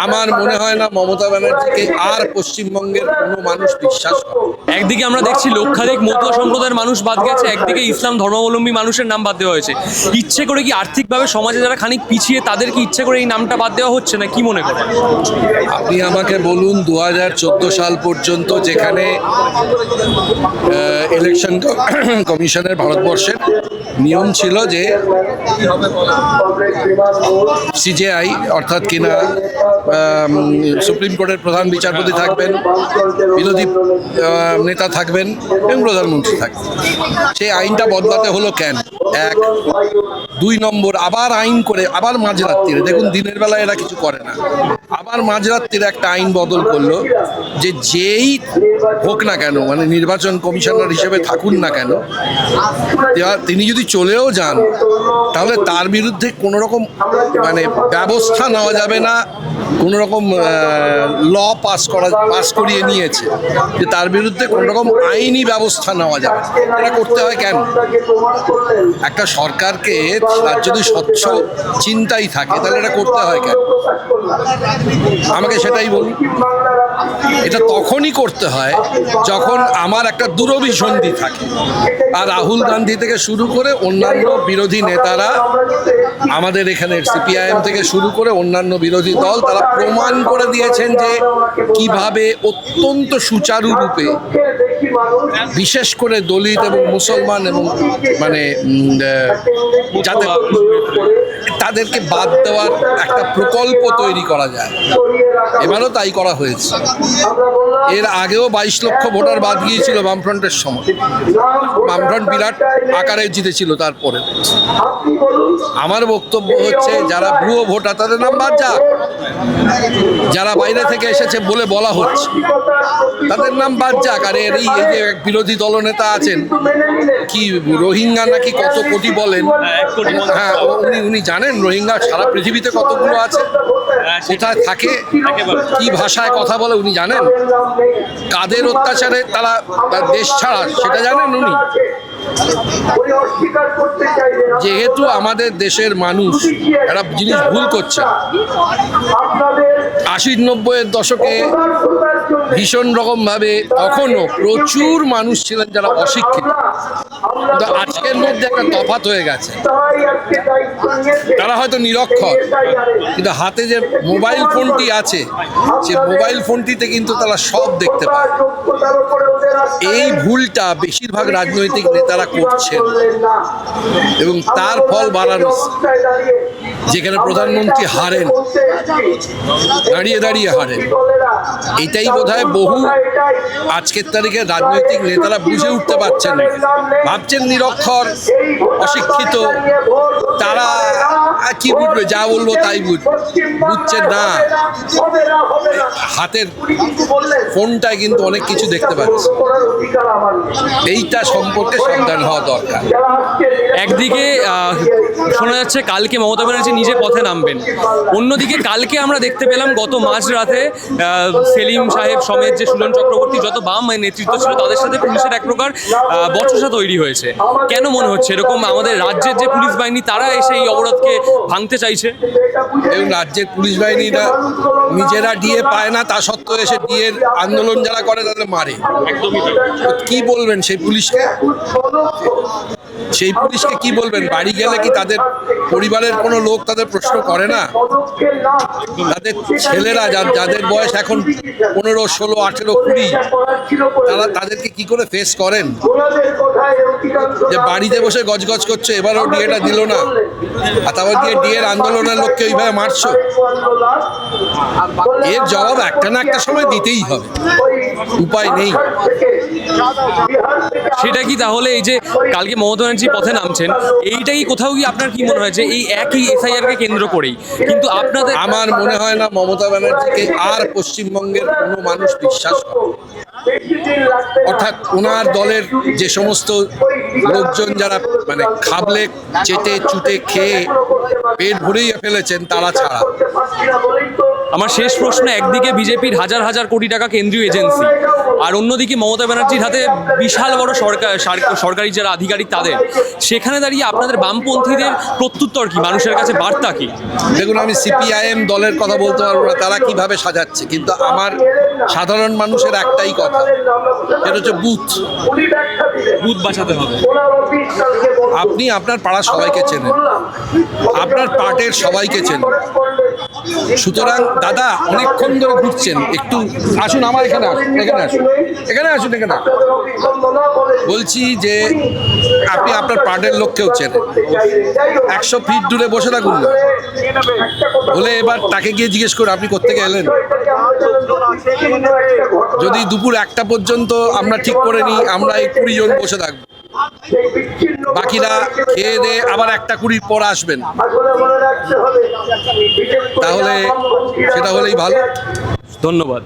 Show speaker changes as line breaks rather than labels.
আমার মনে হয় না মমতা ব্যানার্জিকে আর পশ্চিমবঙ্গের কোনো মানুষ বিশ্বাস করে।
একদিকে আমরা দেখছি লক্ষাধিক মতুয়া সম্প্রদায়ের মানুষ বাদ গেছে, একদিকে ইসলাম ধর্মাবলম্বী মানুষের নাম বাদ দেওয়া হয়েছে। ইচ্ছে করে কি আর্থিকভাবে সমাজে যারা খানিক পিছিয়ে তাদেরকে ইচ্ছে করে এই নামটা বাদ দেওয়া হচ্ছে না, কি মনে করেন?
আপনি আমাকে বলুন 2014 সাল পর্যন্ত যেখানে ইলেকশন কমিশনের ভারতবর্ষের নিয়ম ছিল যে সিজেআই অর্থাৎ কিনা সুপ্রিম কোর্টের প্রধান বিচারপতি থাকবেন, বিরোধী নেতা থাকবেন এবং প্রধানমন্ত্রী থাকবেন, সেই আইনটা বদলাতে হলো কেন? এক। 2 নম্বর, আবার আইন করে আবার মাঝরাত্রিরে, দেখুন দিনের বেলা এরা কিছু করে না, আবার মাঝরাত্রিরে একটা আইন বদল করলো যে যেই হোক না কেন, মানে নির্বাচন কমিশনার হিসেবে থাকুন না কেন, তিনি যদি চলেও যান তাহলে তার বিরুদ্ধে কোনো রকম মানে ব্যবস্থা নেওয়া যাবে না। কোনো রকম ল পাস করিয়ে নিয়েছে যে তার বিরুদ্ধে কোনো রকম আইনি ব্যবস্থা নেওয়া যাবে। এটা করতে হয় কেন? একটা সরকারকে তার যদি স্বচ্ছ চিন্তাই থাকে তাহলে এটা করতে হয় কেন? আমাকে সেটাই বলুন। এটা তখনই করতে হয় যখন আমার একটা দূরভিসন্ধি থাকে, আর রাহুল গান্ধী থেকে শুরু করে অন্যান্য বিরোধী নেতারা, আমাদের এখানের সিপিআইএম থেকে শুরু করে অন্যান্য বিরোধী দল, তারা প্রমাণ করে দিয়েছেন যে কিভাবে অত্যন্ত সুচারুরূপে বিশেষ করে দলিত এবং মুসলমান এবং মানে যাতে তাদেরকে বাদ দেওয়ার একটা প্রকল্প তৈরি করা যায়। এবারও তাই করা হয়েছে। এর আগেও 22 লক্ষ ভোটার বাদ গিয়েছিল বামফ্রন্টের সময়, বামফ্রন্ট বিরাট আকারে জিতেছিল। তারপরে আমার বক্তব্য হচ্ছে যারা ভুয়ো ভোটার তাদের নাম বাদ যাক, যারা বাইরে থেকে এসেছে বলে বলা হচ্ছে তাদের নাম বাদ যাক। আর এই যে বিরোধী দলনেতা আছেন, কি রোহিঙ্গা নাকি কত কোটি বলেন, হ্যাঁ উনি জানেন রোহিঙ্গা সারা পৃথিবীতে কতগুলো আছে, কোথায় থাকে, কি ভাষায় কথা বলে উনি জানেন, কাদের অত্যাচারে তারা দেশ ছাড়া সেটা জানেন উনি। যেহেতু আমাদের দেশের মানুষ একটা জিনিস ভুল করছে, 80-90-এর দশকে ভীষণ রকম ভাবে তখনও প্রচুর মানুষ ছিলেন যারা অশিক্ষিত, কিন্তু আজকের মধ্যে একটা তফাৎ হয়ে গেছে। তারা হয়তো নিরক্ষর, কিন্তু হাতে যে মোবাইল ফোনটি আছে সে মোবাইল ফোনটিতে কিন্তু তারা সব দেখতে পায়। এই ভুলটা বেশিরভাগ রাজনৈতিক নেতারা করছেন এবং তার ফল বাড়ানো। যেখানে প্রধানমন্ত্রী হারেন, দাঁড়িয়ে দাঁড়িয়ে হারেন, এটাই বোধহয় বহু আজকের তারিখে রাজনৈতিক নেতারা বুঝে উঠতে পারছেন না। ভাবছেন নিরক্ষর, অশিক্ষিত, তারা কি বুঝবে, যা বলবো তাই বুঝছেন না। হাতের ফোনটায় কিন্তু অনেক কিছু দেখতে পাচ্ছে। এইটা সম্পর্কে সাবধান হওয়া দরকার।
একদিকে শোনা যাচ্ছে কালকে মমতা ব্যানার্জি নিজে পথে নামবেন, অন্যদিকে কালকে আমরা দেখতে পেলাম গত মাঝরাতে সেলিম সাহেব সমেত যে সুজন চক্রবর্তী, যত বাম নেতৃত্ব ছিল তাদের সাথে পুলিশের এক প্রকার বচসা তৈরি হয়েছে। কেন মনে হচ্ছে এরকম আমাদের রাজ্যের যে পুলিশ বাহিনী তারা এসে এই অবরোধকে ভাঙতে চাইছে?
এবং রাজ্যের পুলিশ বাহিনীরা নিজেরা ডিএ পায় না, তা সত্ত্বেও এসে ডিএর আন্দোলন যারা করে তাদের মারে। কি বলবেন সেই পুলিশকে? সেই পুলিশকে কি বলবেন? বাড়ি গেলে কি তাদের পরিবারের কোনো লোক তাদের প্রশ্ন করে না? তাদের ছেলেরা যাদের বয়স এখন 15, 16, 18, 20, তাদেরকে কি করে ফেস করেন? যে বাড়িতে বসে গজগজ করছে, এবারও ডিএটা দিল না, আর তারপর দিয়ে ডিএর আন্দোলনের লোককে ওইভাবে মারছো। এর জবাব একটা না একটা সময় দিতেই হবে, উপায় নেই।
সেটা কি তাহলে এই যে কালকে মমতা ব্যানার্জি পথে নামছেন, এইটা কি কোথাও কি আপনার কি মনে হয় যে এই একই এসআইআর কে কেন্দ্র করেই? কিন্তু আপনাদের
আমার মনে হয় না মমতা ব্যানার্জিকে আর পশ্চিমবঙ্গের কোনো মানুষ বিশ্বাস করে। অর্থাৎ ওনার দলের যে সমস্ত লোকজন যারা মানে খাবলে চেটে চুটে খেয়ে পেট ভরিয়ে ফেলেছেন তারা ছাড়া।
আমার শেষ প্রশ্ন, একদিকে বিজেপির হাজার হাজার কোটি টাকা কেন্দ্রীয় এজেন্সি, আর অন্যদিকে মমতা ব্যানার্জির হাতে বিশাল বড় সরকারি যারা আধিকারিক তাদের, সেখানে দাঁড়িয়ে আপনাদের বামপন্থীদের প্রত্যুত্তর কি, মানুষের কাছে বার্তা কি?
দেখুন, আমি সিপিআইএম দলের কথা বলতে পারবো না তারা কিভাবে সাজাচ্ছে, কিন্তু আমার সাধারণ মানুষের একটাই কথা, সেটা হচ্ছে
বুথ বাঁচাতে হবে।
আপনি আপনার পাড়ার সবাইকে চেনেন, আপনার পার্টের সবাইকে চেনেন, সুতরাং দাদা অনেকক্ষণ ধরে ঘুরছেন, একটু আসুন আমার এখানে, আসুন বলছি যে আপনি আপনার পার্টের লোককেও চেনেন, 100 ফিট দূরে বসে থাকুন না, বলে এবার তাকে গিয়ে জিজ্ঞেস করুন আপনি কোত্থেকে এলেন। যদি দুপুর 1টা পর্যন্ত আমরা ঠিক করে নিই, আমরা এই 20 জন বসে থাকবো, বাকিরা খেয়ে দিয়ে আবার 1:20 পর আসবেন, তাহলে সেটা হলেই ভালো।
ধন্যবাদ।